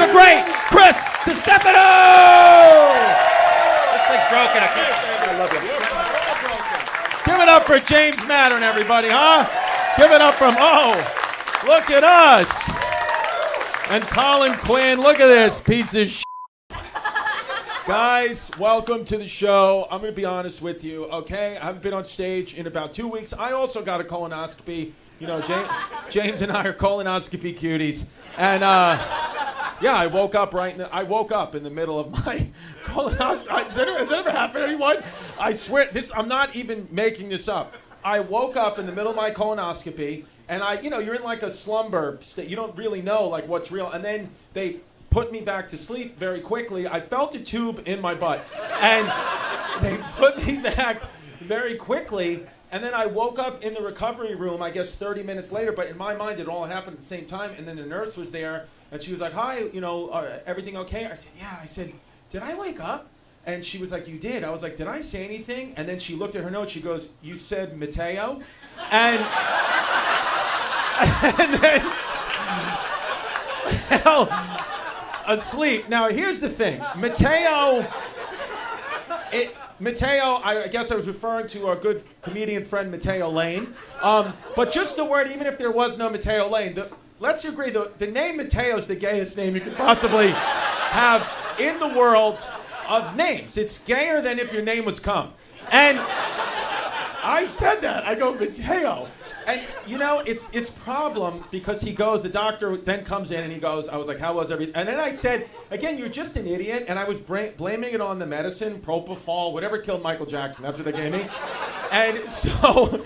the great Chris Distefano! This thing's broken. I love you. Give it up for James Mattern, everybody, huh? Give it up from, look at us. And Colin Quinn, look at this piece of shit. Guys, welcome to the show. I'm going to be honest with you, okay? I haven't been on stage in about 2 weeks. I also got a colonoscopy. You know, James and I are colonoscopy cuties. And, I woke up in the middle of my colonoscopy. Has that ever happened to anyone? I swear, I'm not even making this up. I woke up in the middle of my colonoscopy, and you're in like a slumber state. You don't really know like what's real. And then they put me back to sleep very quickly. I felt a tube in my butt, and they put me back very quickly. And then I woke up in the recovery room, I guess 30 minutes later, but in my mind it all happened at the same time. And then the nurse was there, and she was like, hi, everything okay? I said, yeah. I said, did I wake up? And she was like, you did. I was like, did I say anything? And then she looked at her notes, she goes, you said Mateo? And then, asleep. Now, here's the thing. Mateo, I guess I was referring to our good comedian friend Mateo Lane. But just the word, even if there was no Mateo Lane, let's agree, the name Mateo is the gayest name you could possibly have in the world of names. It's gayer than if your name was cum. And I said that. I go, Mateo. And, it's problem because he goes, the doctor then comes in and he goes, I was like, how was everything? And then I said, again, you're just an idiot. And I was blaming it on the medicine, propofol, whatever killed Michael Jackson. That's what they gave me. And so,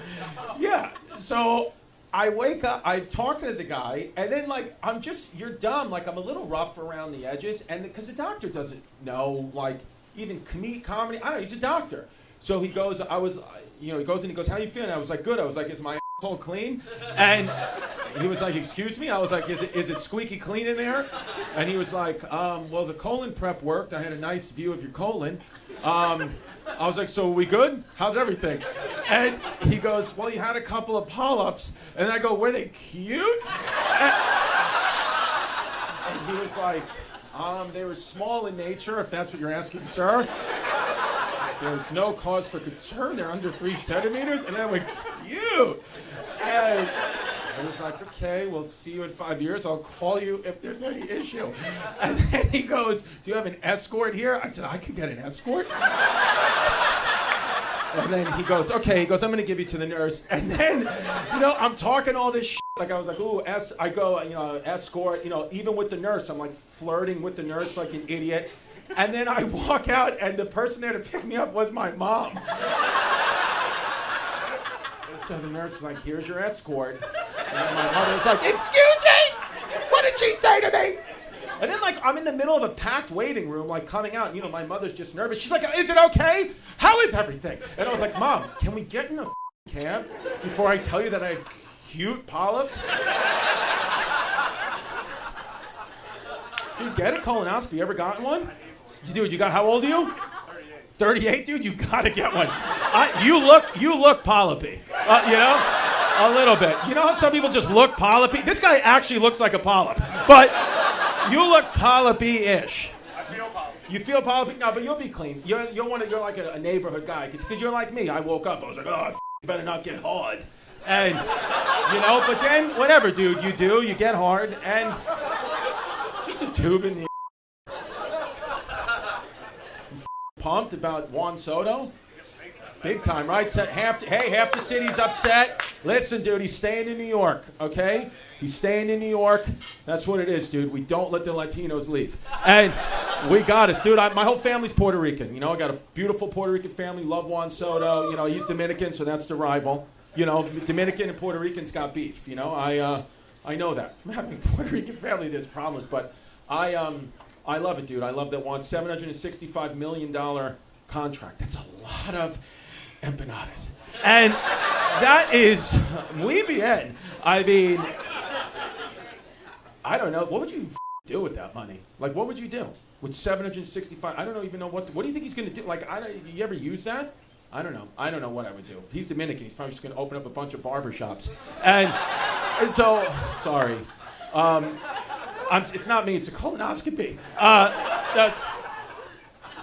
so I wake up, I'm talking to the guy, and then you're dumb. Like, I'm a little rough around the edges. And because the doctor doesn't know, even comedy. I don't know, he's a doctor. So he goes, he goes and he goes, how you feeling? I was like, good. I was like, is my asshole clean? And he was like, excuse me? I was like, is it squeaky clean in there? And he was like, well, the colon prep worked. I had a nice view of your colon. I was like, so are we good? How's everything? And he goes, well, you had a couple of polyps. And I go, were they cute? And he was like, they were small in nature, if that's what you're asking, sir. There's no cause for concern. They're under 3 centimeters. And I went, cute. And I was like, okay, we'll see you in 5 years. I'll call you if there's any issue. And then he goes, do you have an escort here? I said, I could get an escort. And then he goes, okay. He goes, I'm going to give you to the nurse. And then, I'm talking all this shit. Like, I was like, ooh, I go, escort. Even with the nurse, I'm like flirting with the nurse like an idiot. And then I walk out, and the person there to pick me up was my mom. And so the nurse is like, here's your escort. And my mother was like, excuse me? What did she say to me? And then, I'm in the middle of a packed waiting room, coming out. My mother's just nervous. She's like, is it okay? How is everything? And I was like, Mom, can we get in a cab before I tell you that I have cute polyps? Dude, get a colonoscopy. You ever gotten one? Dude, how old are you? 38, dude? You gotta get one. You look polypy. A little bit. You know how some people just look polypy? This guy actually looks like a polyp. But you look polypy-ish. I feel polypy. You feel polypy? No, but you'll be clean. You're like a neighborhood guy. Because you're like me. I woke up. I was like, better not get hard. And, but then, whatever, dude. You get hard. And just a tube in the pumped about Juan Soto? Big time, right? Half the city's upset. Listen, dude, he's staying in New York, okay? He's staying in New York. That's what it is, dude. We don't let the Latinos leave. And we got us. Dude, my whole family's Puerto Rican. I got a beautiful Puerto Rican family. Love Juan Soto. He's Dominican, so that's the rival. Dominican and Puerto Ricans got beef. I know that. From having a Puerto Rican family, there's problems. But I love it, dude. I love that Juan. $765 million contract. That's a lot of empanadas. And that is muy bien. I mean, I don't know. What would you do with that money? What would you do with 765? I don't even know what do you think he's going to do? You ever use that? I don't know. I don't know what I would do. If he's Dominican, he's probably just going to open up a bunch of barbershops. And so, sorry. It's not me, it's a colonoscopy.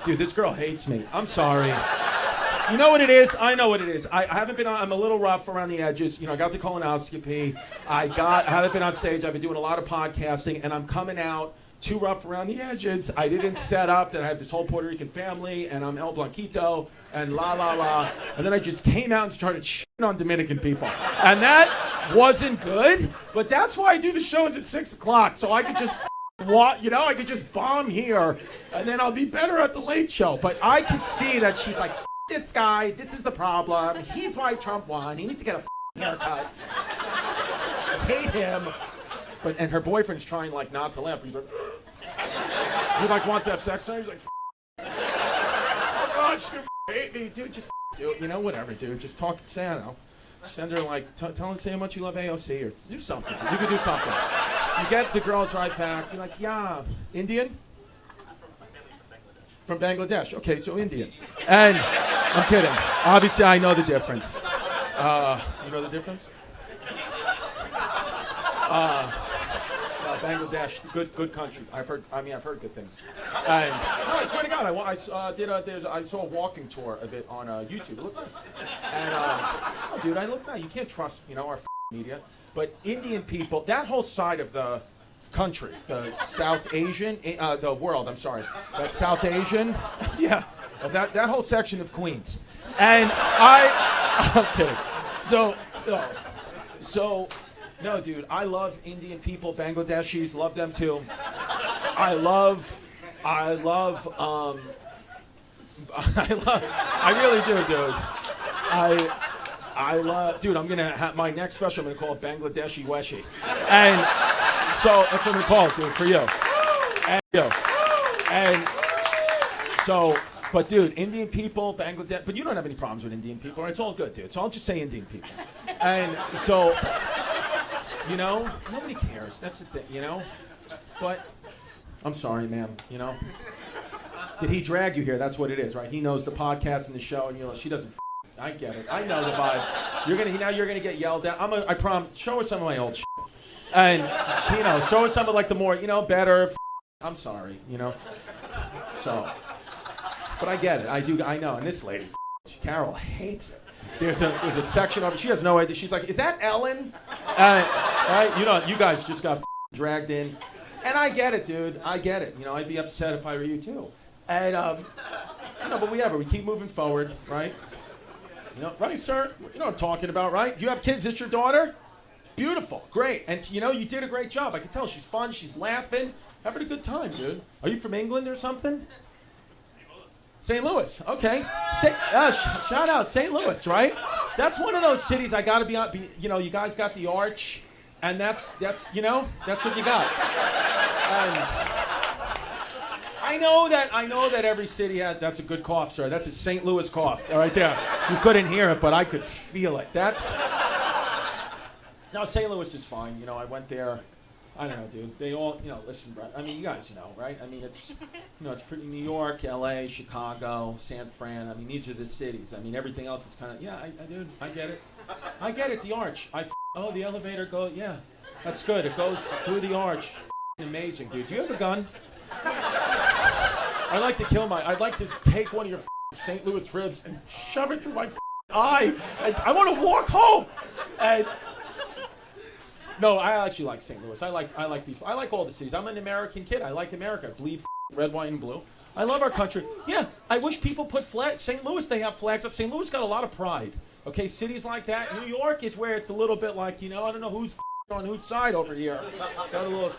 Dude, this girl hates me. I'm sorry. You know what it is? I know what it is. I haven't been on, I'm a little rough around the edges. You know, I got the colonoscopy. I haven't been on stage. I've been doing a lot of podcasting, and I'm coming out too rough around the edges. I didn't set up that I have this whole Puerto Rican family, and I'm El Blanquito, and la la la. And then I just came out and started shitting on Dominican people. And that wasn't good, but that's why I do the shows at 6 o'clock, so I could just I could just bomb here, and then I'll be better at the Late Show. But I could see that she's like, this guy, this is the problem. He's why Trump won. He needs to get a haircut. I hate him. And her boyfriend's trying like not to laugh. He's like, he like wants to have sex with her. He's like, oh God, she's gonna hate me, dude. Just do it. You know, whatever, dude. Just talk to Sano. Send her like, tell her say how much you love AOC, or do something. You could do something. You get the girls right back. Be like, yeah, Indian? From Bangladesh. Okay, so Indian. And I'm kidding. Obviously, I know the difference. You know the difference? Bangladesh, good country. I've heard good things. And no, I swear to God, I saw a walking tour of it on YouTube. It looked nice. And oh, dude, I look nice. You can't trust, our media. But Indian people, that whole side of the country, the South Asian, the world. I'm sorry, that South Asian, yeah, that whole section of Queens. And I'm kidding. So. No, dude, I love Indian people, Bangladeshis, love them too. I really do, dude. Dude, I'm gonna have my next special, I'm gonna call it Bangladeshi Weshi. And so, that's what I'm gonna call it, dude, for you. And so, but dude, Indian people, Bangladesh, but you don't have any problems with Indian people, right? It's all good, dude. So I'll just say Indian people. And so, nobody cares. That's the thing, But I'm sorry, ma'am, Did he drag you here? That's what it is, right? He knows the podcast and the show, and she doesn't. I get it. I know the vibe. You're gonna get yelled at. I promise. Show her some of my old shit, and show her some of like the more, better. I'm sorry, So, but I get it. I know. And this lady, Carol, hates it. There's a section of it. She has no idea. She's like, is that Ellen? Right? You guys just got dragged in. And I get it, dude. I get it. I'd be upset if I were you too. And, but we keep moving forward, right? Right, sir? You know what I'm talking about, right? You have kids. It's your daughter? Beautiful. Great. And, you did a great job. I can tell she's fun. She's laughing. Having a good time, dude. Are you from England or something? St. Louis, okay. Shout out St. Louis, right? That's one of those cities I gotta be on. You guys got the arch, and that's that's what you got. And I know that every city had. That's a good cough, sir. That's a St. Louis cough, right there. You couldn't hear it, but I could feel it. No, St. Louis is fine. I went there. I don't know, dude. They all, listen, bro. I mean, you guys know, right? I mean, it's pretty New York, L.A., Chicago, San Fran. I mean, these are the cities. I mean, everything else is kind of, dude, I get it. I get it, the arch. The elevator goes, yeah, that's good. It goes through the arch. Amazing, dude. Do you have a gun? I'd like to take one of your St. Louis ribs and shove it through my eye. And I want to walk home. And no, I actually like St. Louis. I like these. I like all the cities. I'm an American kid. I like America. I bleed red, white, and blue. I love our country. Yeah, I wish people put flags. St. Louis, they have flags up. St. Louis got a lot of pride. Okay, cities like that. New York is where it's a little bit like, I don't know who's on whose side over here.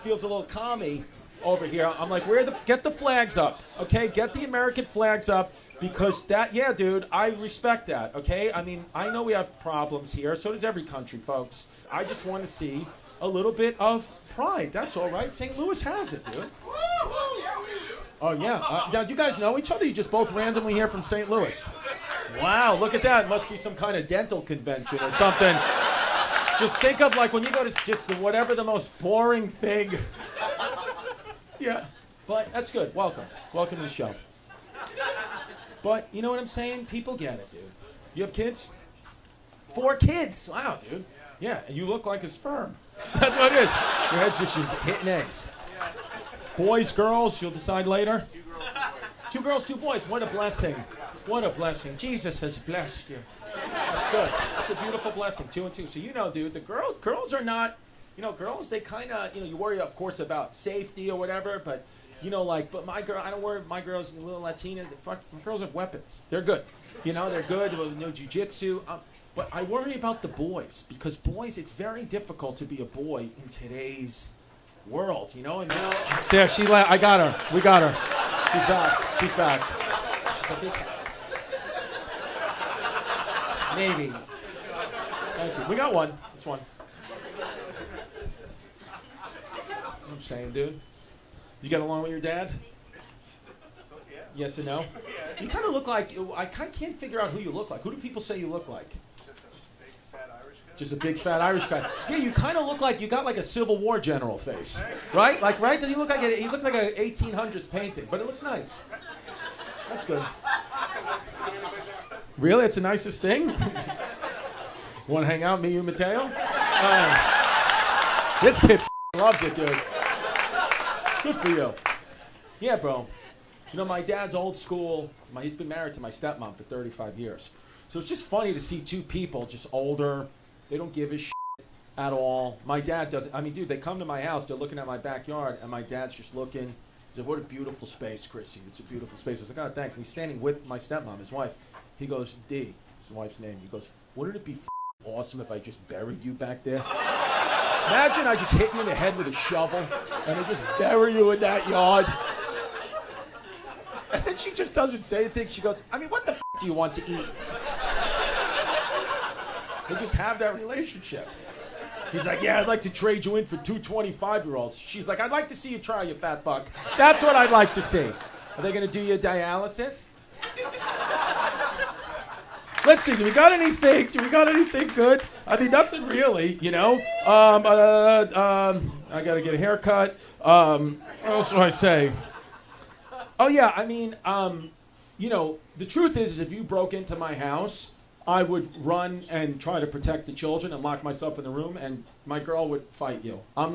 Feels a little commie over here. I'm like, get the flags up. Okay, get the American flags up. Because dude, I respect that, okay? I mean, I know we have problems here. So does every country, folks. I just want to see a little bit of pride. That's all right. St. Louis has it, dude. Oh, yeah. Now, do you guys know each other? You just both randomly here from St. Louis. Wow, look at that. It must be some kind of dental convention or something. Just think of like when you go to just whatever the most boring thing. Yeah, but that's good. Welcome. Welcome to the show. But you know what I'm saying? People get it, dude. You have kids? 4 kids. Wow, dude. Yeah, and you look like a sperm. That's what it is. Your head's just hitting eggs. Boys, girls, you'll decide later. 2 girls, 2 boys. What a blessing. What a blessing. Jesus has blessed you. That's good. That's a beautiful blessing. 2 and 2. So dude, the girls are not, girls, they kind of, you worry, of course, about safety or whatever, but, but my girl, I don't worry, my girls, a little Latina, my girls have weapons. They're good. They're good. Jiu-jitsu. But I worry about the boys, because boys, it's very difficult to be a boy in today's world, And there, she I got her. We got her. She's back. She's back. She's like, maybe. Thank you. We got one. It's one. I'm saying, dude. You get along with your dad? Yes or no? You kind of look like, I can't figure out who you look like. Who do people say you look like? Just a big fat Irish guy. Yeah, you kind of look like you got like a Civil War general face, right? Like, right? Does he look like he looks like a 1800s painting? But it looks nice. That's good. Really, it's the nicest thing. You want to hang out, me, you, Mateo? This kid loves it, dude. Good for you. Yeah, bro. My dad's old school. He's been married to my stepmom for 35 years. So it's just funny to see 2 people, just older. They don't give a shit at all. My dad doesn't. I mean, dude, they come to my house. They're looking at my backyard, and my dad's just looking. He's like, what a beautiful space, Chrissy. It's a beautiful space. I was like, oh, thanks. And he's standing with my stepmom, his wife. He goes, D, his wife's name. He goes, wouldn't it be awesome if I just buried you back there? Imagine I just hit you in the head with a shovel, and I just bury you in that yard. And then she just doesn't say anything. She goes, I mean, what the do you want to eat? They just have that relationship. He's like, yeah, I'd like to trade you in for 2 25-year-olds. She's like, I'd like to see you try, you fat fuck. That's what I'd like to see. Are they going to do you dialysis? Let's see, do we got anything good? I mean, nothing really, I got to get a haircut. What else do I say? Oh, yeah, I mean, the truth is if you broke into my house, I would run and try to protect the children and lock myself in the room, and my girl would fight you. I'm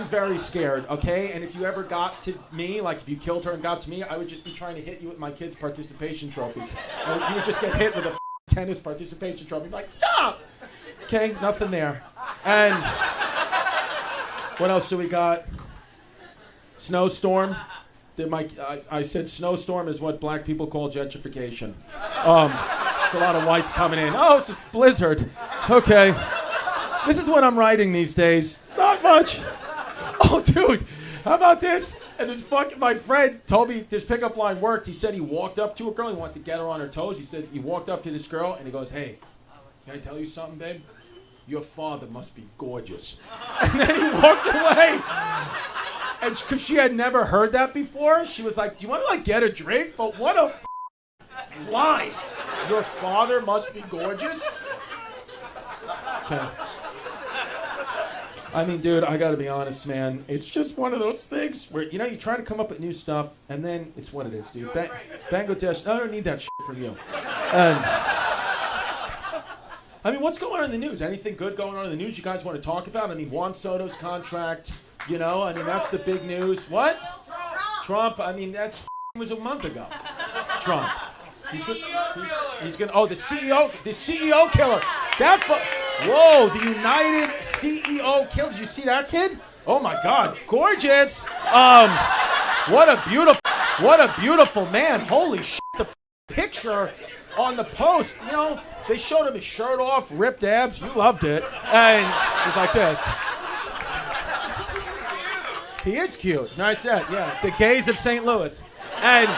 very scared, okay? And if you ever got to me, like if you killed her and got to me, I would just be trying to hit you with my kids' participation trophies. You would just get hit with a tennis participation trophy. Like, stop! Okay, nothing there. And what else do we got? Snowstorm. I said snowstorm is what black people call gentrification. Just a lot of whites coming in. Oh, it's a blizzard. Okay. This is what I'm writing these days. Not much. Oh, dude. How about this? And my friend told me this pickup line worked. He said he walked up to a girl. He wanted to get her on her toes. He said he walked up to this girl and he goes, hey, can I tell you something, babe? Your father must be gorgeous. And then he walked away. And because she had never heard that before, she was like, do you want to get a drink? But what a line. Your father must be gorgeous? Okay. I mean, dude, I got to be honest, man. It's just one of those things where, you try to come up with new stuff, and then it's what it is, dude. Bangladesh, I don't need that shit from you. I mean, what's going on in the news? Anything good going on in the news you guys want to talk about? I mean, Juan Soto's contract, I mean, that's the big news. What? Trump, I mean, was a month ago. Trump. He's gonna. Oh, the CEO killer. Whoa, the United CEO killer. Did you see that kid? Oh my God, gorgeous. What a beautiful man. Holy shit, the picture on the post. They showed him his shirt off, ripped abs. You loved it, and he's like this. He is cute. That's it. Yeah, the gays of St. Louis, and.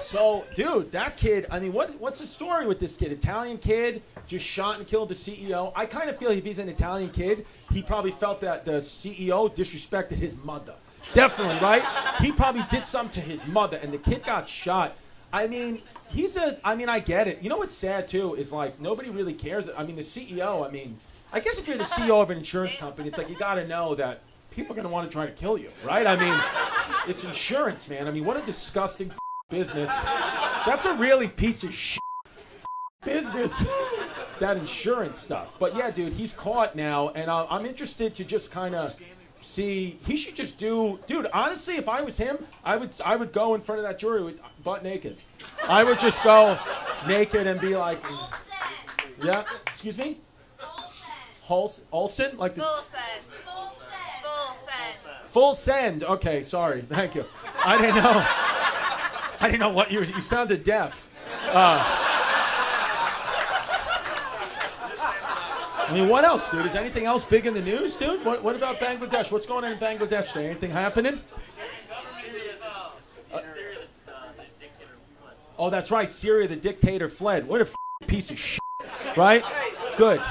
So, dude, that kid, I mean, what's the story with this kid? Italian kid just shot and killed the CEO. I kind of feel if he's an Italian kid, he probably felt that the CEO disrespected his mother. Definitely, right? He probably did something to his mother, and the kid got shot. I mean, I get it. You know what's sad, too, is nobody really cares. I mean, the CEO, I guess if you're the CEO of an insurance company, it's you got to know that people are going to want to try to kill you, right? I mean, it's insurance, man. I mean, what a disgusting business. That's a really piece of shit business. that insurance stuff. But yeah, dude, he's caught now, and I'm interested to just kind of see. He should just do, dude. Honestly, if I was him, I would go in front of that jury with butt naked. I would just go naked and be like, yeah. Excuse me. Olsen, like the full send. Okay, sorry. Thank you. I didn't know what you sounded deaf. I mean, what else, dude? Is anything else big in the news, dude? What about Bangladesh? What's going on in Bangladesh today? Anything happening? Oh, that's right. Syria, the dictator fled. What a piece of shit, right? Good.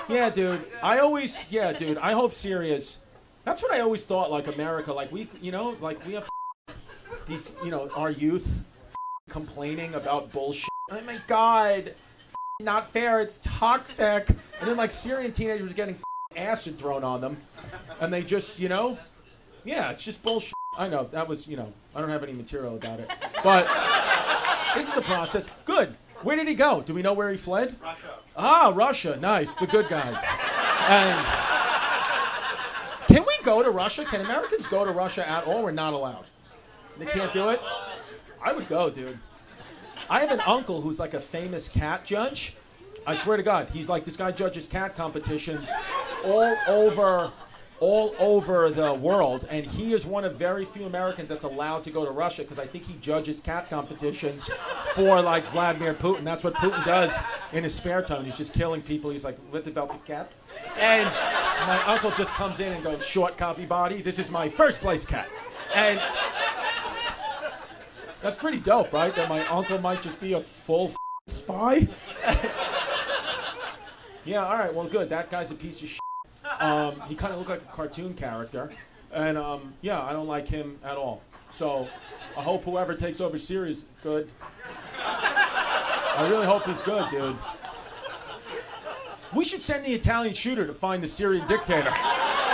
Yeah, dude. I hope Syria's. That's what I always thought. Like America, like we have these, our youth complaining about bullshit. Oh my God. Not fair, it's toxic. And then like Syrian teenagers are getting acid thrown on them. And they just, yeah, it's just bullshit. I know, that was, I don't have any material about it. But this is the process. Good. Where did he go? Do we know where he fled? Russia. Ah, Russia. Nice. The good guys. And can we go to Russia? Can Americans go to Russia at all? We're not allowed. They can't do it? I would go, dude. I have an uncle who's like a famous cat judge. I swear to God, he's like, this guy judges cat competitions all over the world, and he is one of very few Americans that's allowed to go to Russia because I think he judges cat competitions for like Vladimir Putin. That's what Putin does in his spare time. He's just killing people. He's like, what about the cat? And my uncle just comes in and goes, short copy body, this is my first place cat. And that's pretty dope, right? That my uncle might just be a full spy. Yeah, all right, well, good. That guy's a piece of shit. He kind of looked like a cartoon character. And, yeah, I don't like him at all. So I hope whoever takes over Syria is good. I really hope he's good, dude. We should send the Italian shooter to find the Syrian dictator.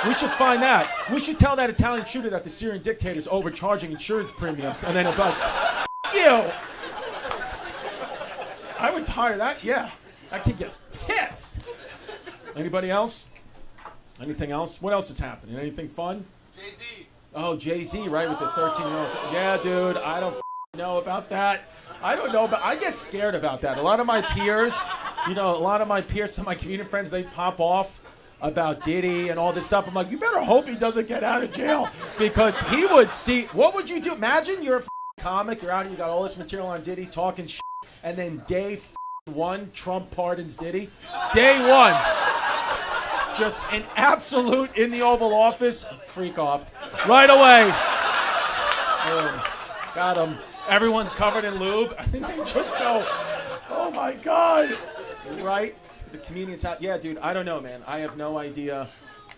We should find that. We should tell that Italian shooter that the Syrian dictator is overcharging insurance premiums, and then he'll be like, F*** you! I would hire that, yeah. That kid gets pissed. Anybody else? Anything else? What else is happening? Anything fun? Jay-Z. Oh, Jay-Z, right, with the 13-year-old. Yeah, dude, I don't know about that. I don't know, but I get scared about that. A lot of my peers, some of my comedian friends, they pop off about Diddy and all this stuff. I'm like, you better hope he doesn't get out of jail, because he would see. What would you do? Imagine you're a comic, you're out here, you got all this material on Diddy, talking shit, and then day one, Trump pardons Diddy. Day one, just an absolute in the Oval Office, freak off right away. Boom. Got him. Everyone's covered in lube, and they just go, oh my God, right? The comedian's out. Yeah, dude, I don't know, man. I have no idea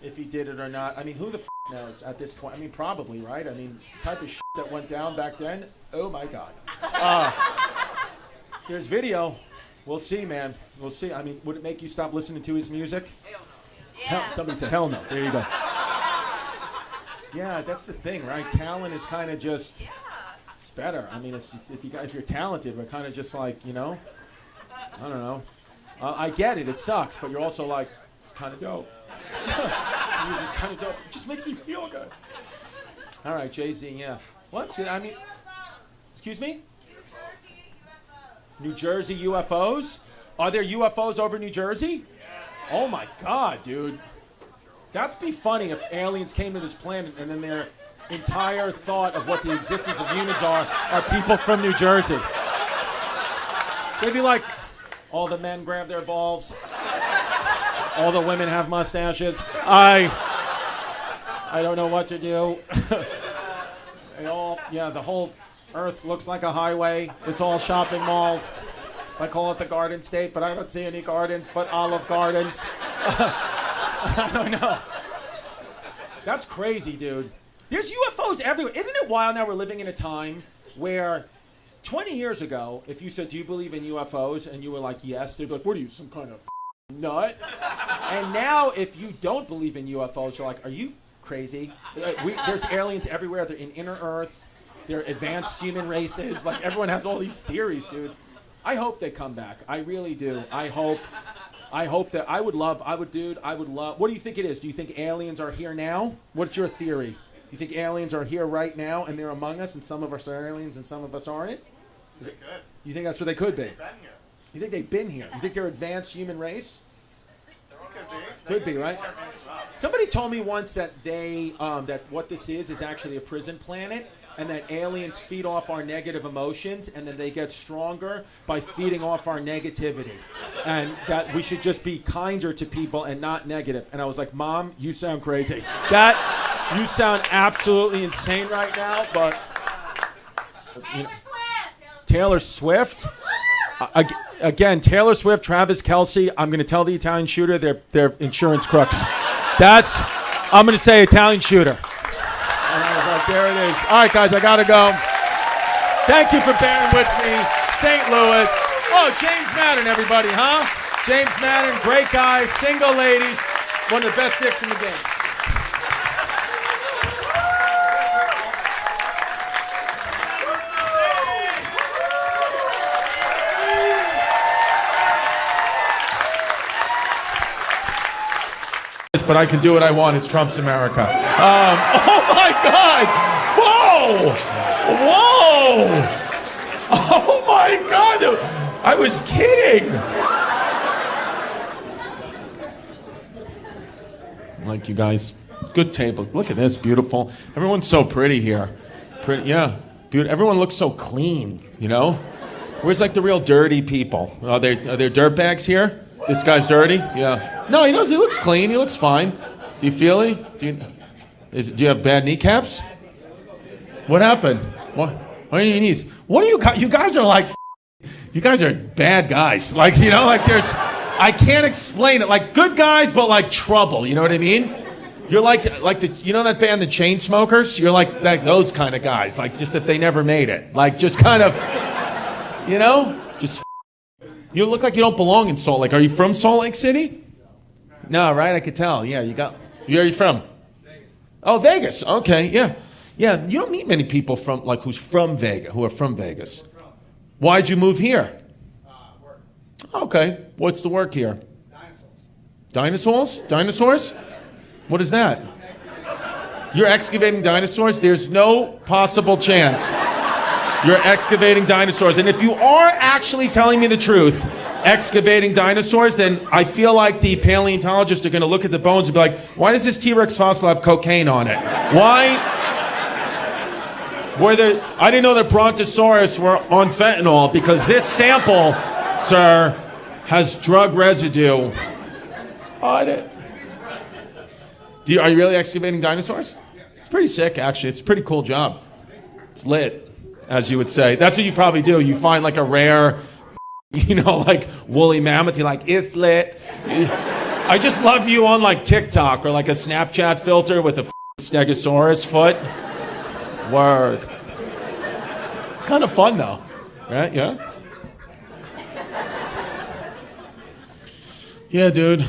if he did it or not. I mean, who the knows at this point? I mean, probably, right? I mean, the type of shit that went down back then, oh my God. Here's video. We'll see, man. We'll see. I mean, would it make you stop listening to his music? Hell no. Yeah. Somebody said, hell no. There you go. Yeah, that's the thing, right? Talent is kind of just, it's better. I mean, it's just, if you're talented, we're kind of just like, I don't know. I get it. It sucks, but you're also like, it's kind of dope. It's kind of dope. It just makes me feel good. All right, Jay-Z, yeah. What? I mean, excuse me? New Jersey UFOs? Are there UFOs over New Jersey? Oh my God, dude. That'd be funny if aliens came to this planet and then their entire thought of what the existence of humans are people from New Jersey. They'd be like, all the men grab their balls. All the women have mustaches. I don't know what to do. The whole Earth looks like a highway. It's all shopping malls. I call it the Garden State, but I don't see any gardens but Olive Gardens. I don't know. That's crazy, dude. There's UFOs everywhere. Isn't it wild now we're living in a time where 20 years ago, if you said, do you believe in UFOs? And you were like, yes. They'd be like, what are you, some kind of nut? And now if you don't believe in UFOs, you're like, are you crazy? There's aliens everywhere. They're in inner Earth. They're advanced human races. Like, everyone has all these theories, dude. I hope they come back. I really do. I hope that I would love. What do you think it is? Do you think aliens are here now? What's your theory? You think aliens are here right now and they're among us, and some of us are aliens and some of us aren't? You think that's what they could be? You think they've been here? You think they're advanced human race? Could be, right? Somebody told me once that that what this is actually a prison planet, and that aliens feed off our negative emotions, and then they get stronger by feeding off our negativity, and that we should just be kinder to people and not negative. And I was like, Mom, you sound crazy. You sound absolutely insane right now, but you know, Taylor Swift. Again, Taylor Swift, Travis Kelce. I'm going to tell the Italian shooter they're insurance crooks. I'm going to say Italian shooter. And I was like, there it is. All right, guys, I got to go. Thank you for bearing with me. St. Louis. Oh, James Madden, everybody, huh? James Madden, great guy, single ladies, one of the best dicks in the game. But I can do what I want. It's Trump's America. Oh my God! Whoa! Whoa! Oh my God! I was kidding. Like you guys, good table. Look at this, beautiful. Everyone's so pretty here. Pretty, yeah. Beautiful. Everyone looks so clean. You know? Where's like the real dirty people? Are there dirtbags here? This guy's dirty? Yeah. No, he does. He looks clean. He looks fine. Do you feel it? Do you have bad kneecaps? What happened? What are your knees? What do you guys? You guys are like, you guys are bad guys. Like, you know, like I can't explain it. Like good guys, but like trouble. You know what I mean? You're like you know that band, the Chainsmokers? You're like those kind of guys. Like just if they never made it. Like just kind of, you know, just. You look like you don't belong in Salt Lake. Are you from Salt Lake City? No, right? I could tell. Yeah, where are you from? Vegas. Oh, Vegas. Okay, yeah. Yeah, you don't meet many people who are from Vegas. Why'd you move here? Work. Okay. What's the work here? Dinosaurs. Dinosaurs? What is that? You're excavating dinosaurs? There's no possible chance. You're excavating dinosaurs. And if you are actually telling me the truth, excavating dinosaurs, then I feel like the paleontologists are going to look at the bones and be like, why does this T-Rex fossil have cocaine on it? Why? I didn't know that Brontosaurus were on fentanyl because this sample, sir, has drug residue on it. Are you really excavating dinosaurs? It's pretty sick, actually. It's a pretty cool job. It's lit, as you would say. That's what you probably do. You find like a rare, like woolly mammoth. You're like, it's lit. I just love you on like TikTok or like a Snapchat filter with a stegosaurus foot. Word. It's kind of fun though, right? Yeah? Yeah, dude.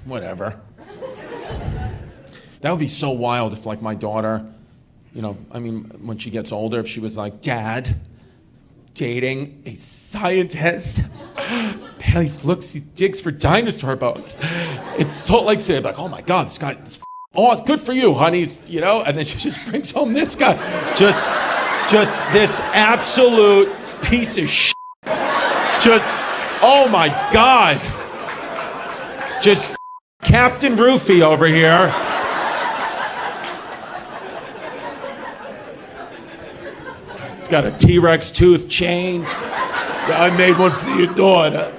Whatever. That would be so wild if like my daughter, when she gets older, if she was like, Dad, dating a scientist. He digs for dinosaur bones. It's Salt Lake City. I'm like, oh my God, this guy, it's good for you, honey. And then she just brings home this guy. Just this absolute piece of shit. Oh my God. Just Captain Roofy over here. He's got a T-Rex tooth chain. I made one for your daughter.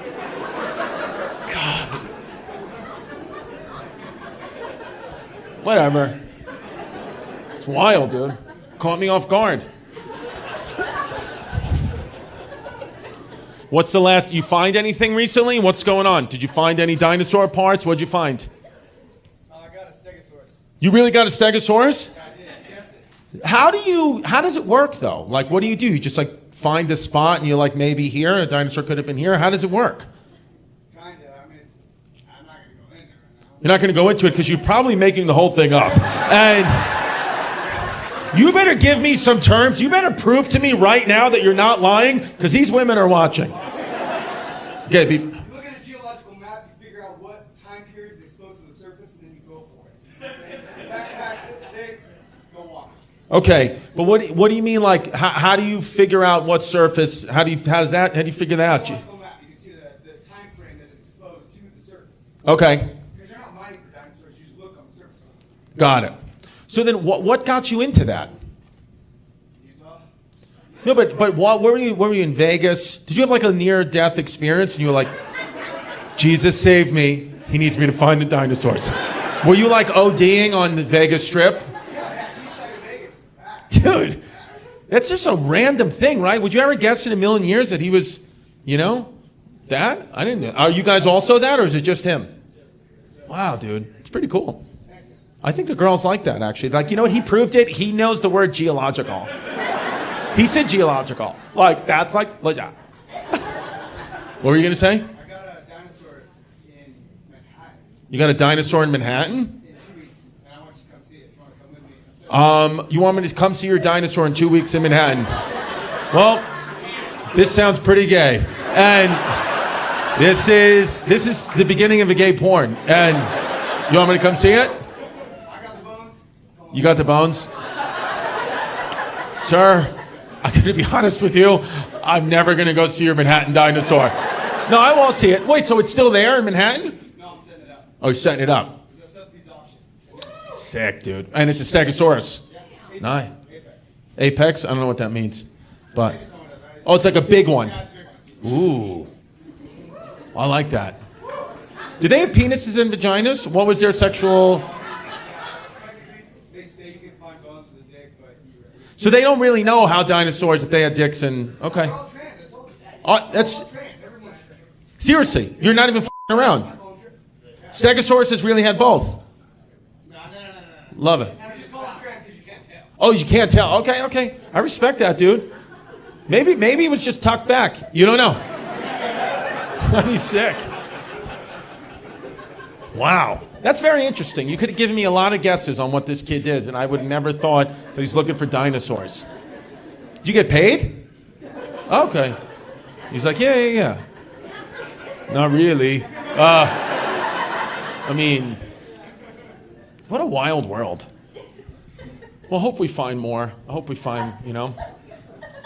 God. Whatever. It's wild, dude. Caught me off guard. What's the last... You find anything recently? What's going on? Did you find any dinosaur parts? What'd you find? I got a stegosaurus. You really got a stegosaurus? Yeah, I did. Guessed it. How does it work, though? Like, what do? You just, like, find a spot and you're like, maybe here? A dinosaur could have been here? How does it work? Kind of. I mean, I'm not going to go in there right now. You're not going to go into it because you're probably making the whole thing up. And... You better give me some terms. You better prove to me right now that you're not lying, because these women are watching. Okay, You look at a geological map, you figure out what time period is exposed to the surface, and then you go for it. Backpack, thick, go walk. okay, but what do you mean? Like, how do you figure out what surface? How do you figure that out? Geological map, you can see the time frame that is exposed to the surface. Okay, Because you're not mining for dinosaurs, you just look on the surface. got it. So then, what got you into that? Utah? No, but what? Where were you in Vegas? Did you have like a near-death experience, and you were like, Jesus saved me. He needs me to find the dinosaurs. Were you like ODing on the Vegas Strip? Yeah, east side of Vegas is back. Dude, that's just a random thing, right? Would you ever guess in a million years that he was, that? I didn't know. Are you guys also that, or is it just him? Wow, dude. It's pretty cool. I think the girls like that, actually. Like, you know what? He proved it. He knows the word geological. He said geological. Like, that's like, yeah. What were you going to say? I got a dinosaur in Manhattan You got a dinosaur in Manhattan? in 2 weeks, and I want you to come see it. If you want to come with me. You want me to come see your dinosaur in 2 weeks in Manhattan? Well, this sounds pretty gay. And this is the beginning of a gay porn. And you want me to come see it? I got the bones. You got the bones? Sir, I'm going to be honest with you. I'm never going to go see your Manhattan dinosaur. No, I won't see it. Wait, so it's still there in Manhattan? No, I'm setting it up. Oh, you're setting it up. It's a Sotheby's auction. Sick, dude. And it's a Stegosaurus. Nice. Apex? I don't know what that means. But, oh, it's like a big one. Ooh. I like that. Do they have penises and vaginas? What was their sexual... They say you can find bones with a dick, but So they don't really know how dinosaurs, if they had dicks and... Okay. they're all trans. I told you. Oh, that's... Trans. Everyone's trans. Seriously, you're not even f***ing around. Stegosauruses really had both. No. Love it. I just call them trans because you can't tell. Oh, you can't tell. Okay. I respect that, dude. Maybe it was just tucked back. You don't know. That'd be sick. Wow. That's very interesting. You could have given me a lot of guesses on what this kid is, and I would have never thought that he's looking for dinosaurs. Did you get paid? Okay. He's like, yeah. Not really. I mean, what a wild world. Well, I hope we find more. I hope we find, I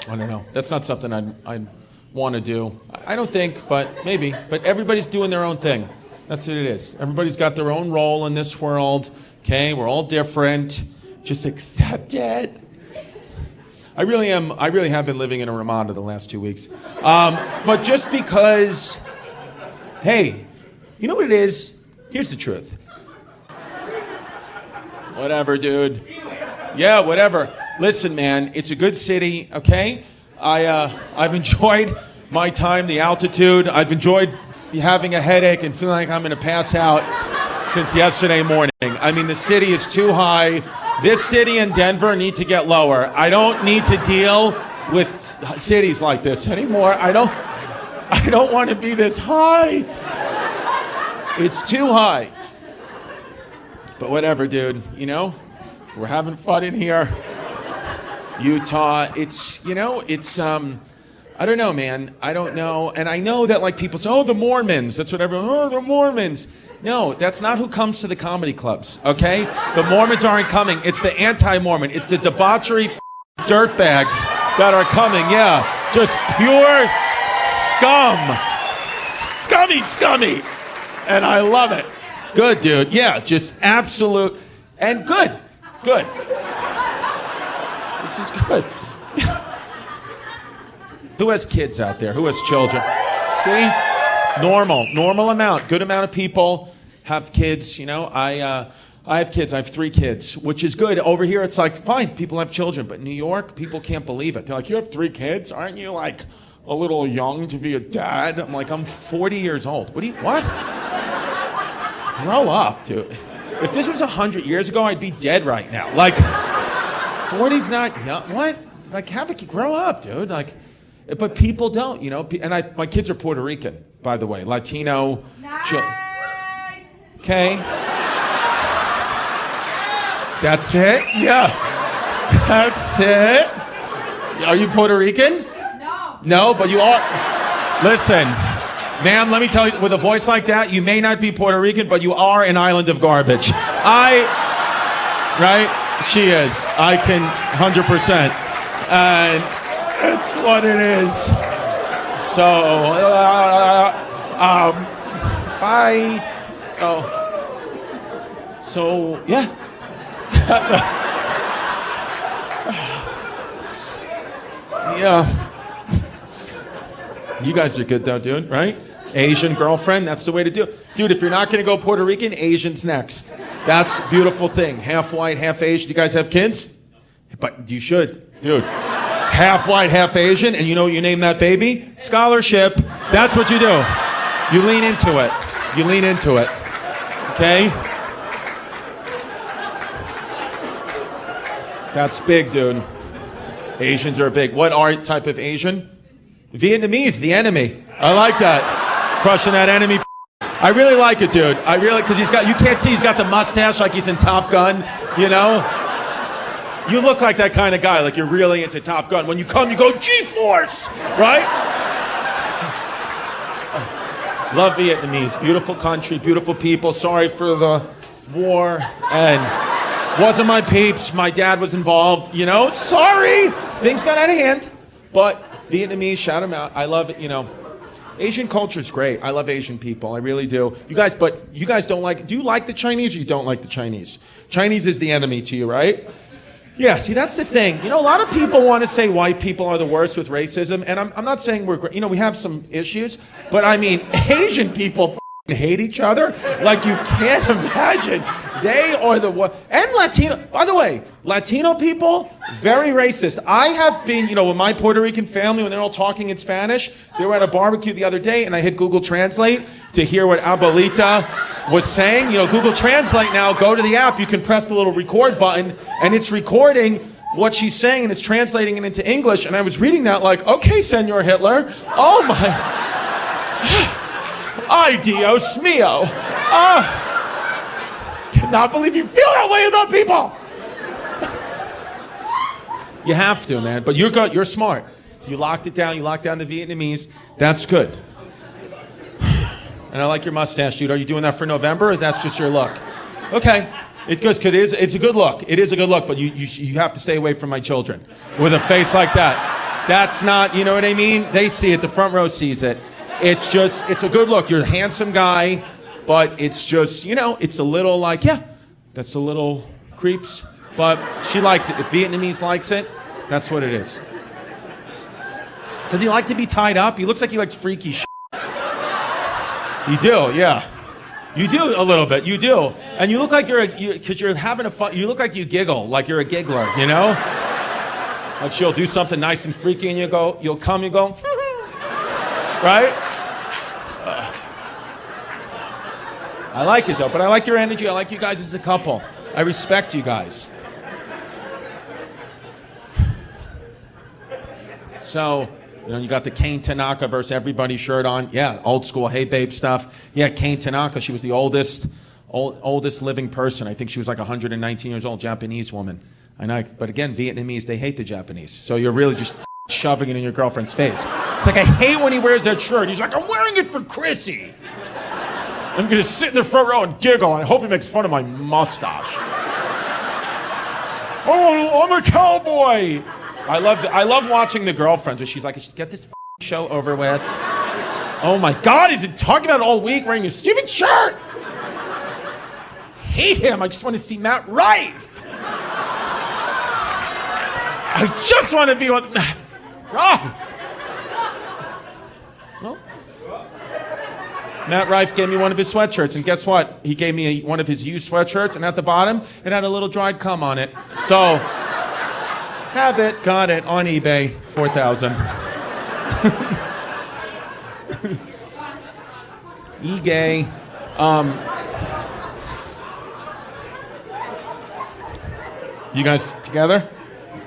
don't know. That's not something I'd want to do. I don't think, but maybe. But everybody's doing their own thing. That's what it is. Everybody's got their own role in this world. Okay, we're all different. Just accept it. I really have been living in a Ramada the last 2 weeks. But just because, hey, you know what it is? Here's the truth. Whatever, dude. Yeah, whatever. Listen, man, it's a good city, okay? I've enjoyed my time, the altitude. I've enjoyed having a headache and feeling like I'm going to pass out since yesterday morning. I mean, the city is too high. This city and Denver need to get lower. I don't need to deal with cities like this anymore. I don't want to be this high. It's too high. But whatever, dude. We're having fun in here. Utah. It's I don't know, man. I don't know. And I know that people say, oh, the Mormons. That's what everyone, the Mormons. No, that's not who comes to the comedy clubs, okay? The Mormons aren't coming. It's the anti-Mormon. It's the debauchery dirtbags that are coming, yeah. Just pure scum. Scummy. And I love it. Good, dude. Yeah, just absolute. And good. This is good. Who has kids out there? Who has children? See? Normal amount. Good amount of people have kids. I have kids. I have 3 kids, which is good. Over here, it's like, fine, people have children. But in New York, people can't believe it. They're like, you have 3 kids? Aren't you, a little young to be a dad? I'm like, I'm 40 years old. What? Grow up, dude. If this was 100 years ago, I'd be dead right now. 40's not young. What? Grow up, dude. But people don't, and my kids are Puerto Rican, by the way, Latino. Nice. Okay. That's it? Yeah. That's it. Are you Puerto Rican? No. No, but you are. Listen, Ma'am, let me tell you, with a voice like that, you may not be Puerto Rican, but you are an island of garbage. Right? She is. I can 100%. And it's what it is. So, So, yeah. Yeah. You guys are good though, dude, right? Asian girlfriend, that's the way to do it. Dude, if you're not gonna go Puerto Rican, Asian's next. That's a beautiful thing. Half white, half Asian. Do you guys have kids? But you should, dude. Half white, half Asian, and you know what you name that baby? Scholarship. That's what you do. You lean into it. You lean into it. Okay? That's big, dude. Asians are big. What type of Asian? Vietnamese, the enemy. I like that. Crushing that enemy. I really like it, dude. I really, because you can't see, he's got the mustache like he's in Top Gun, you know? You look like that kind of guy, like you're really into Top Gun. When you come, you go, G-Force, right? Love Vietnamese. Beautiful country, beautiful people. Sorry for the war. And wasn't my peeps. My dad was involved, you know? Sorry. Things got out of hand. But Vietnamese, shout them out. I love it, you know. Asian culture's great. I love Asian people. I really do. You guys don't like, do you like the Chinese or you don't like the Chinese? Chinese is the enemy to you, right? Yeah, see, that's the thing. You know, a lot of people want to say white people are the worst with racism, and I'm not saying we're great. You know, we have some issues, but I mean, Asian people hate each other like you can't imagine. They are the worst. And Latino, by the way, Latino people, very racist. I have been, you know, with my Puerto Rican family, when they're all talking in Spanish, they were at a barbecue the other day, and I hit Google Translate to hear what Abuelita was saying. You know, Google Translate now, go to the app, you can press the little record button, and it's recording what she's saying, and it's translating it into English, and I was reading that like, okay, Senor Hitler, oh my... Ay, Dios mío. Cannot believe you feel that way about people. You have to, man. But you're good. You're smart. You locked it down. You locked down the Vietnamese. That's good. And I like your mustache, dude. Are you doing that for November, or that's just your look? Okay. It's a good look. It is a good look, but you have to stay away from my children with a face like that. That's not, you know what I mean? They see it. The front row sees it. It's a good look. You're a handsome guy, but it's just, you know, it's a little like, yeah, that's a little creeps, but she likes it. If Vietnamese likes it, that's what it is. Does he like to be tied up? He looks like he likes freaky shit. You do, yeah. You do a little bit, you do. And you look like because you're having a fun, you look like you giggle, like you're a giggler, you know? Like she'll do something nice and freaky and you go, right? I like it though, but I like your energy. I like you guys as a couple. I respect you guys. So, you know, you got the Kane Tanaka versus everybody shirt on. Yeah, old school, hey babe stuff. Yeah, Kane Tanaka, she was the oldest living person. I think she was like 119 years old, Japanese woman. But again, Vietnamese, they hate the Japanese. So you're really just shoving it in your girlfriend's face. It's like, I hate when he wears that shirt. He's like, I'm wearing it for Chrissy. I'm going to sit in the front row and giggle, and I hope he makes fun of my mustache. Oh, I'm a cowboy. I love watching the girlfriends where she's like, just get this show over with. Oh my God, he's been talking about it all week wearing a stupid shirt. Hate him. I just want to see Matt Rife. I just want to be with Matt Rife. No? Matt Rife gave me one of his sweatshirts, and guess what? He gave me one of his used sweatshirts, and at the bottom, it had a little dried cum on it. So, have it, got it, on eBay, $4,000. E-gay. You guys together?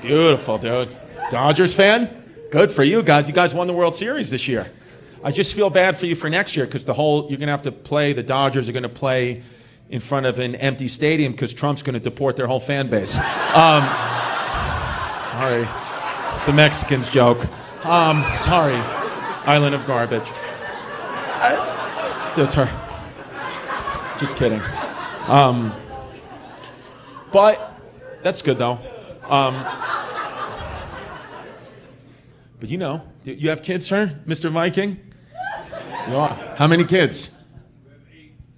Beautiful, dude. Dodgers fan? Good for you guys. You guys won the World Series this year. I just feel bad for you for next year because you're going to have to play, the Dodgers are going to play in front of an empty stadium because Trump's going to deport their whole fan base. Sorry. It's a Mexican's joke. Sorry. Island of garbage. That's her. Just kidding. But that's good though. But you know, you have kids, sir, Mr. Viking? You are. How many kids?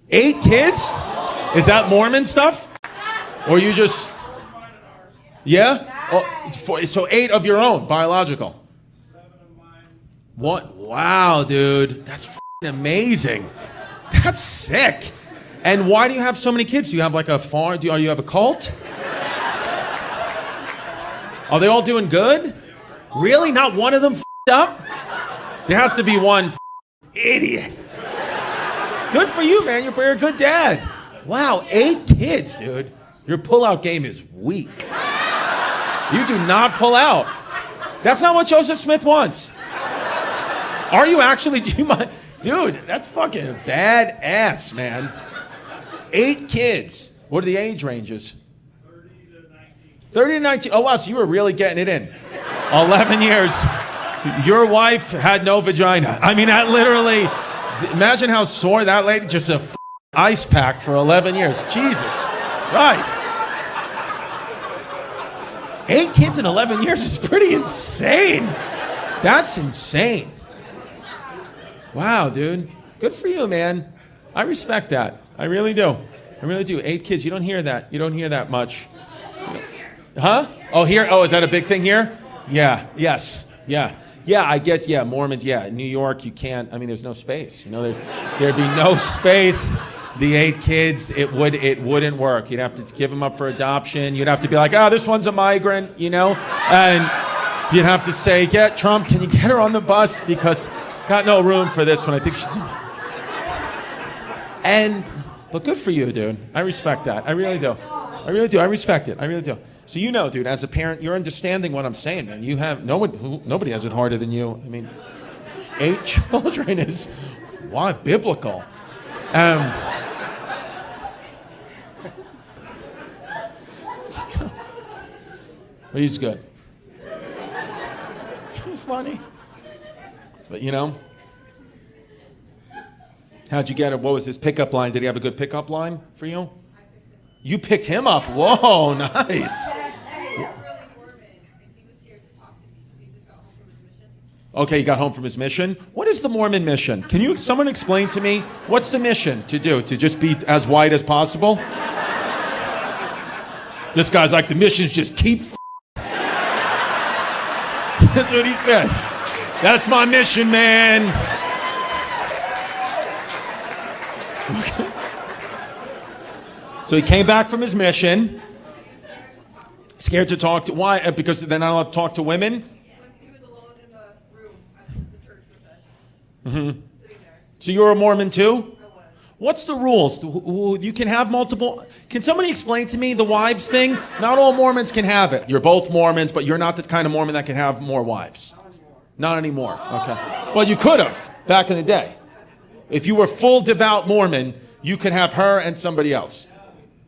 8 kids? Is that Mormon stuff? Or you just... Yeah? Oh, so 8 of your own, biological. 7 of mine. What? Wow, dude. That's f***ing amazing. That's sick. And why do you have so many kids? Do you have like a farm? Do you have a cult? Are they all doing good? Really? Not one of them f***ed up? There has to be one idiot. Good for you, man. You're a good dad. Wow, 8 kids, dude. Your pullout game is weak. You do not pull out. That's not what Joseph Smith wants. Are you actually? Dude, that's fucking badass, man. 8 kids. What are the age ranges? 30 to 19. 30 to 19. Oh, wow, so you were really getting it in. 11 years. Your wife had no vagina. I mean, that literally, imagine how sore that lady, just a ice pack for 11 years. Jesus Christ. 8 kids in 11 years is pretty insane. That's insane. Wow, dude. Good for you, man. I respect that. I really do. I really do. 8 kids. You don't hear that. You don't hear that much. Huh? Oh, here? Oh, is that a big thing here? Yeah. Yes. Yeah. Yeah, I guess, yeah, Mormons, yeah. In New York, you can't, I mean, there's no space. You know, there'd be no space. The 8 kids, it wouldn't work. You'd have to give them up for adoption. You'd have to be like, oh, this one's a migrant, you know? And you'd have to say, yeah, Trump, can you get her on the bus? Because got no room for this one. I think she's... But good for you, dude. I respect that. I really do. I really do. I respect it. I really do. So you know, dude, as a parent, you're understanding what I'm saying, man. You have nobody has it harder than you. I mean, 8 children is biblical. But he's good. He's funny. But you know, how'd you get it? What was his pickup line? Did he have a good pickup line for you? You picked him up. Whoa, nice. Okay, he got home from his mission. What is the Mormon mission? Can someone explain to me? What's the mission to do? To just be as white as possible? This guy's like, the mission's just keep That's what he said. That's my mission, man. So he came back from his mission, scared to talk to, why? Because they're not allowed to talk to women? He was alone in the room at the church with us. Mm-hmm. Sitting there. So you're a Mormon too? I was. What's the rules? You can have multiple, can somebody explain to me the wives thing? Not all Mormons can have it. You're both Mormons, but you're not the kind of Mormon that can have more wives. Not anymore. Okay. Well, you could have back in the day. If you were full devout Mormon, you could have her and somebody else.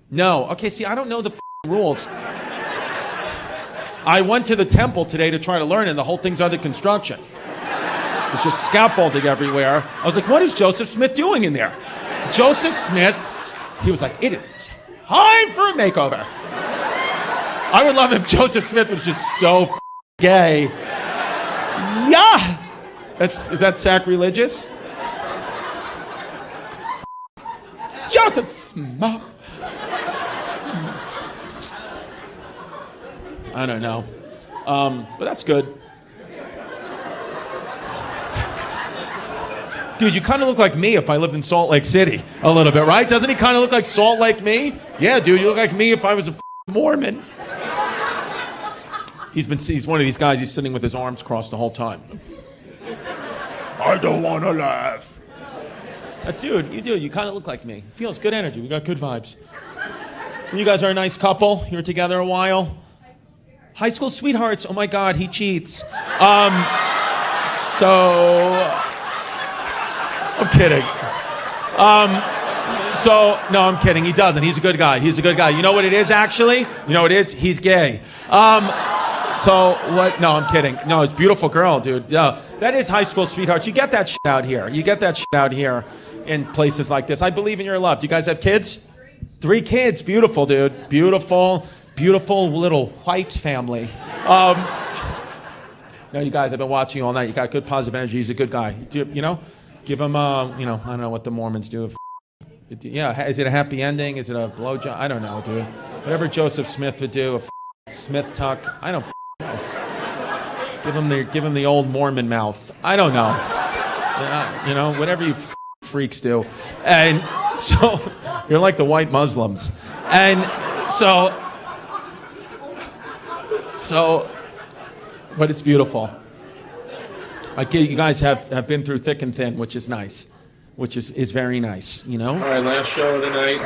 No. Okay, see, I don't know the rules. I went to the temple today to try to learn, and the whole thing's under construction. There's just scaffolding everywhere. I was like, what is Joseph Smith doing in there? Joseph Smith, he was like, it is time for a makeover. I would love if Joseph Smith was just so gay. Yeah! Is that sacrilegious? Joseph Smith. I don't know. But that's good. Dude, you kind of look like me if I lived in Salt Lake City a little bit, right? Doesn't he kind of look like Salt Lake me? Yeah, dude, you look like me if I was a Mormon. He's one of these guys, he's sitting with his arms crossed the whole time. I don't want to laugh. Dude, you kind of look like me. Feels good energy. We got good vibes. You guys are a nice couple. You were together a while. High school sweethearts. Oh my God, he cheats. I'm kidding. No, I'm kidding. He doesn't. He's a good guy. He's a good guy. You know what it is, actually? You know what it is? He's gay. What? No, I'm kidding. No, it's a beautiful girl, dude. Yeah, that is high school sweethearts. You get that shit out here. in places like this. I believe in your love. Do you guys have kids? 3 kids. Beautiful, dude. Beautiful, beautiful little white family. No, you guys, I've been watching you all night. You got good positive energy. He's a good guy. You know, give him, I don't know what the Mormons do. Yeah, is it a happy ending? Is it a blowjob? I don't know, dude. Whatever Joseph Smith would do, a Smith tuck. I don't know. Give him the old Mormon mouth. I don't know. Whatever you freaks do. And so you're like the white Muslims. And so but it's beautiful. You guys have been through thick and thin, which is nice. Which is very nice, you know? All right, last show of the night.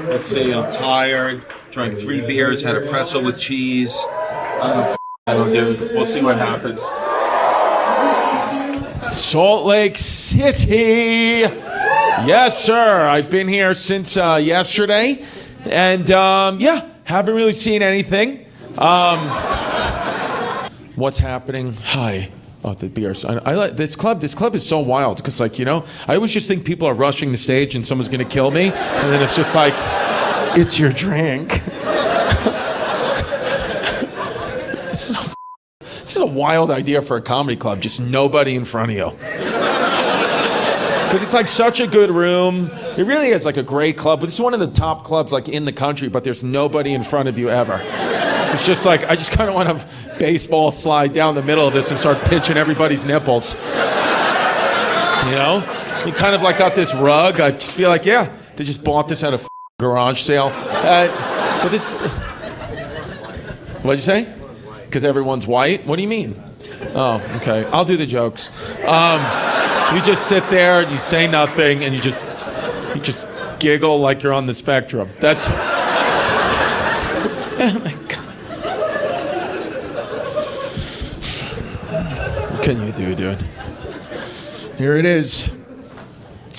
Let's see, I'm tired. Drank 3 beers, had a pretzel with cheese. I don't do. We'll see what happens. Salt Lake City. Yes, sir. I've been here since yesterday. And, haven't really seen anything. What's happening? Hi. Oh, the beers. I like this club. This club is so wild because, I always just think people are rushing the stage and someone's going to kill me. And then it's just like, it's your drink. This is a wild idea for a comedy club. Just nobody in front of you. Because it's like such a good room. It really is like a great club. But this is one of the top clubs in the country, but there's nobody in front of you ever. It's just like, I just kind of want to baseball slide down the middle of this and start pitching everybody's nipples. You know? You kind of got this rug. I just feel like, they just bought this at a garage sale. But this... What'd you say? Because everyone's white? What do you mean? Oh, okay. I'll do the jokes. You just sit there and you say nothing and you just giggle like you're on the spectrum. That's... Oh my God. What can you do, dude? Here it is.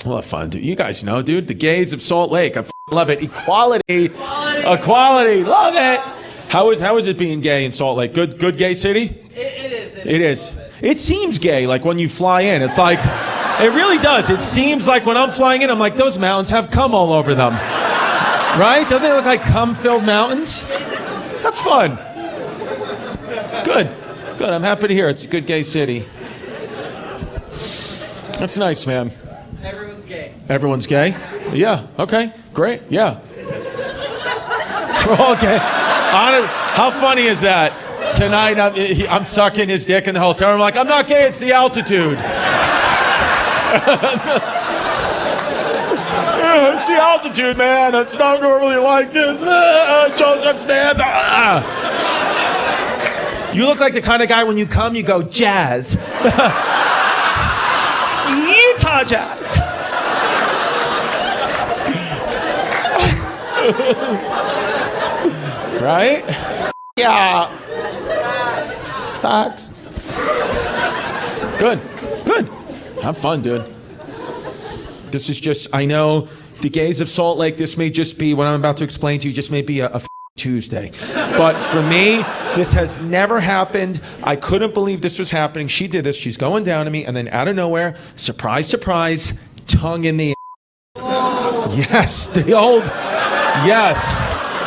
We'll have fun, dude. You guys know, dude. The gays of Salt Lake. I love it. Equality. Love it. How is it being gay in Salt Lake? Good gay city? It is. It seems gay, when you fly in. It's like, it really does. It seems like when I'm flying in, I'm like, those mountains have cum all over them. Right? Don't they look like cum-filled mountains? That's fun. Good. I'm happy to hear it's a good gay city. That's nice, man. Everyone's gay. Everyone's gay? Yeah. Okay. Great. Yeah. We're all gay. How funny is that? Tonight, I'm sucking his dick in the hotel. I'm like, I'm not gay. It's the altitude. It's the altitude, man. It's not normally like this. Joseph Smith. You look like the kind of guy when you come, you go, jazz. Utah jazz. Right? Yeah. Facts. Good. Have fun, dude. This is just, I know the gays of Salt Lake, this may just be, what I'm about to explain to you, just may be a Tuesday. But for me, this has never happened. I couldn't believe this was happening. She did this. She's going down to me, and then out of nowhere, surprise, surprise, tongue in the Yes,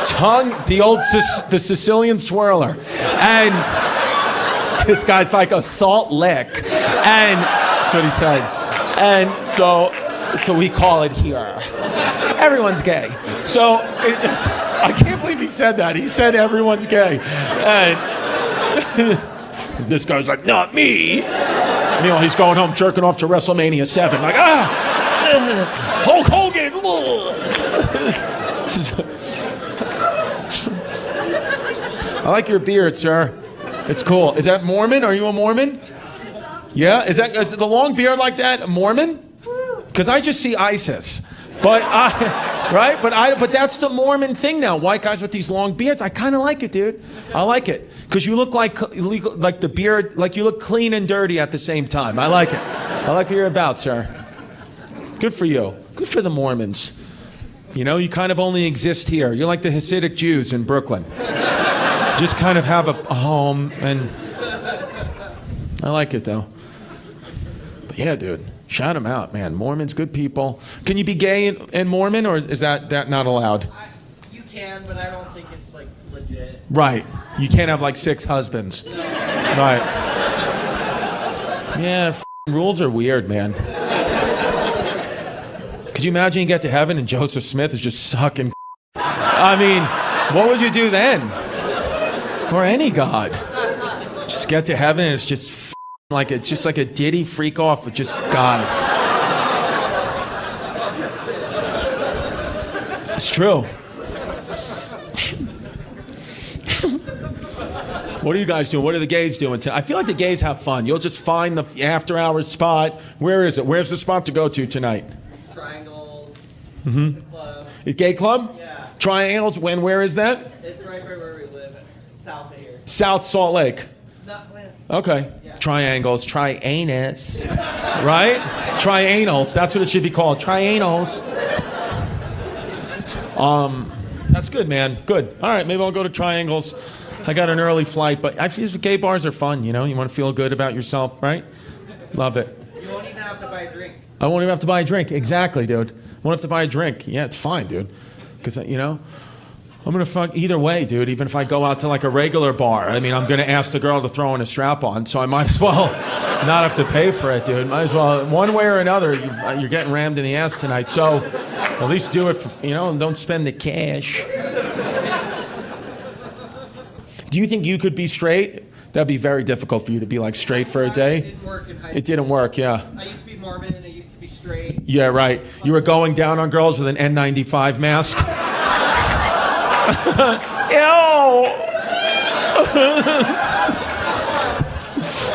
tongue, the Sicilian swirler. And this guy's like a salt lick. And that's what he said. And so we call it here. Everyone's gay. So I can't believe he said that. He said everyone's gay. And this guy's like, not me. Meanwhile, he's going home jerking off to WrestleMania 7. Like, Hulk Hogan. I like your beard, sir. It's cool. Is that Mormon? Are you a Mormon? Yeah? Is the long beard like that a Mormon? Because I just see ISIS. But But that's the Mormon thing now. White guys with these long beards. I kind of like it, dude. I like it because you look like the beard, like you look clean and dirty at the same time. I like it. I like what you're about, sir. Good for you. Good for the Mormons. You know, you kind of only exist here. You're like the Hasidic Jews in Brooklyn. Just kind of have a home, and I like it though. But yeah, dude, Shout them out, man. Mormons, good people. Can you be gay and Mormon, or is that not allowed? You can, but I don't think it's like legit. Right. You can't have like 6 husbands. Right. Yeah, rules are weird, man. Could you imagine you get to heaven and Joseph Smith is just sucking? I mean, what would you do then? Or any god? Just get to heaven and it's just like it's just like a Diddy freak off with just guys. It's true. What are you guys doing? What are the gays doing? I feel like the gays have fun. You'll just find the after-hours spot. Where is it? Where's the spot to go to tonight? Triangles. Mm-hmm. The club. A gay club? Yeah. Triangles. Where is that? It's right where we live. It's south of here. South Salt Lake. Not when. Okay. Yeah. Triangles. Trianus. Right? Trianals. That's what it should be called. Trianals. That's good, man. Good. All right, maybe I'll go to Triangles. I got an early flight, but I feel gay bars are fun, you know? You want to feel good about yourself, right? Love it. You won't even have to buy a drink. I won't even have to buy a drink. Exactly, dude. Won't have to buy a drink. Yeah, it's fine, dude. Because, you know, I'm going to fuck either way, dude. Even if I go out to like a regular bar, I mean, I'm going to ask the girl to throw in a strap on, so I might as well not have to pay for it, dude. Might as well, one way or another, you're getting rammed in the ass tonight, so at least do it, for, you know, and don't spend the cash. Do you think you could be straight? That'd be very difficult for you to be like straight for a day. It didn't work in high school. It didn't work, yeah. I used to be Mormon and I used to be straight. Yeah, right. You were going down on girls with an N95 mask. Ew!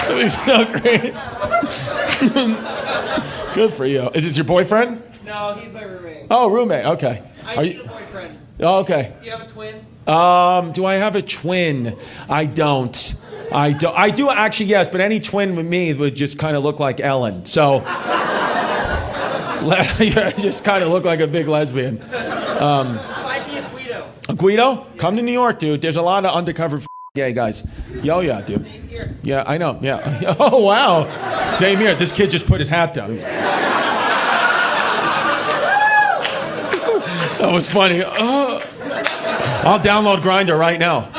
That was so great. Good for you. Is it your boyfriend? No, he's my roommate. Oh, roommate. Okay. I need a boyfriend. Oh, okay. Do you have a twin? Do I have a twin? I don't. I do actually, yes, but any twin with me would just kind of look like Ellen. So, you just kind of look like a big lesbian. Might be a Guido. A Guido? Come to New York, dude. There's a lot of undercover gay guys. Yo, yeah, dude. Same here. Yeah, I know. Yeah. Oh, wow. Same here. This kid just put his hat down. That was funny. I'll download Grindr right now.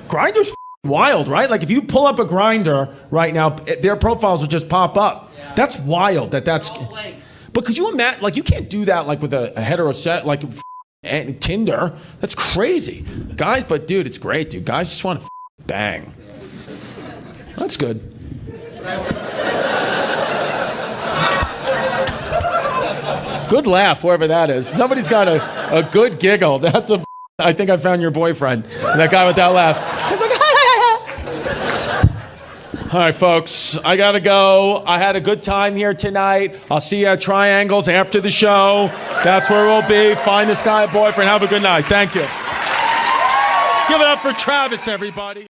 Grindr's wild, right? Like if you pull up a Grindr right now, their profiles will just pop up. Yeah. That's wild. That's. But could you imagine? Like you can't do that like with a hetero set like Tinder. That's crazy, guys. But dude, it's great, dude. Guys just want to bang. That's good. Good laugh, whoever that is. Somebody's got a good giggle. That's I think I found your boyfriend. And that guy with that laugh. He's like, all right, folks, I gotta go. I had a good time here tonight. I'll see you at Triangles after the show. That's where we'll be. Find this guy a boyfriend. Have a good night. Thank you. Give it up for Travis, everybody.